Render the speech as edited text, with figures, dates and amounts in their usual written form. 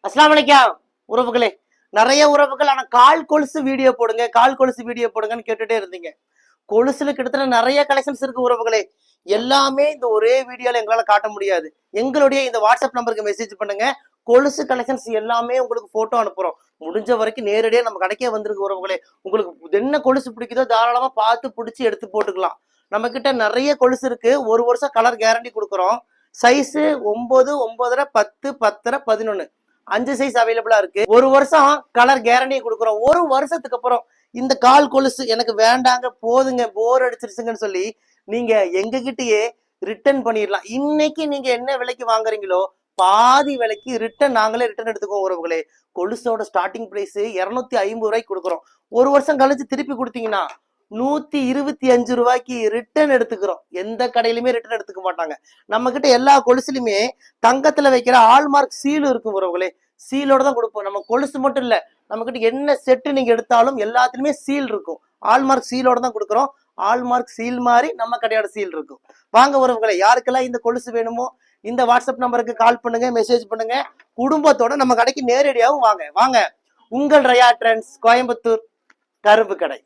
அஸ்ஸலாமு அலைக்கும் உறவுகளே. நிறைய உறவுகள் ஆனா கால் கொலுசு வீடியோ போடுங்க, கால் கொலுசு வீடியோ போடுங்கன்னு கேட்டுட்டே இருந்தீங்க. கொலுசுல கிட்டத்தட்ட நிறைய கலெக்ஷன்ஸ் இருக்கு உறவுகளே. எல்லாமே இந்த ஒரே வீடியோல எங்களால காட்ட முடியாது. எங்களுடைய இந்த வாட்ஸ்அப் நம்பருக்கு மெசேஜ் பண்ணுங்க. கொலுசு கலெக்ஷன்ஸ் எல்லாமே உங்களுக்கு போட்டோ அனுப்புறோம். முடிஞ்ச வரைக்கும் நேரடியா நம்ம கடைக்கே வந்துருக்கு உறவுகளே. உங்களுக்கு என்ன கொலுசு பிடிக்குதோ தாராளமா பார்த்து பிடிச்சி எடுத்து போட்டுக்கலாம். நம்ம கிட்ட நிறைய கொலுசு இருக்கு. 1 வருஷம் கலர் கேரண்டி கொடுக்குறோம். சைஸ் 9, 9.5, 10, 10.5, 11 5 சைஸ் அவைலபிளா இருக்கு. 1 வருஷம் கலர் கேரண்டி கொடுக்குறோம். 1 வருஷத்துக்கு அப்புறம் இந்த கால் கொலுசு எனக்கு வேண்டாங்க, போதுங்க, போர் அடிச்சிருச்சுங்கன்னு சொல்லி நீங்க எங்க கிட்டயே ரிட்டர்ன் பண்ணிடலாம். இன்னைக்கு நீங்க என்ன விலைக்கு வாங்குறீங்களோ பாதி விலைக்கு நாங்களே ரிட்டர்ன் எடுத்துக்கோம் உறவுகளே. கொலுசோட ஸ்டார்டிங் பிரைஸ் 250 ரூபாய்க்கு கொடுக்குறோம். 1 வருஷம் கழிச்சு திருப்பி கொடுத்தீங்கன்னா 125 ரூபாய்க்கு ரிட்டர்ன் எடுத்துக்கிறோம். எந்த கடையிலுமே ரிட்டர்ன் எடுத்துக்க மாட்டாங்க. நம்ம கிட்ட எல்லா கொலுசுலுமே தங்கத்துல வைக்கிற ஆல்மார்க் சீல் இருக்கும் உறவுகளே. சீலோட தான் கொடுப்போம். நம்ம கொலுசு மட்டும் இல்ல, நம்ம கிட்ட என்ன செட்டு நீங்க எடுத்தாலும் எல்லாத்துலயுமே சீல் இருக்கும். ஆல்மார்க் சீலோட தான் கொடுக்குறோம். ஆல்மார்க் சீல் மாதிரி நம்ம கடையோட சீல் இருக்கும். வாங்க உறவுகளை, யாருக்கெல்லாம் இந்த கொலுசு வேணுமோ இந்த வாட்ஸ்அப் நம்பருக்கு கால் பண்ணுங்க, மெசேஜ் பண்ணுங்க. குடும்பத்தோட நம்ம கடைக்கு நேரடியாகவும் வாங்க. வாங்க, உங்கள் ரயா ட்ரெண்ட்ஸ், கோயம்புத்தூர், கரும்பு கடை.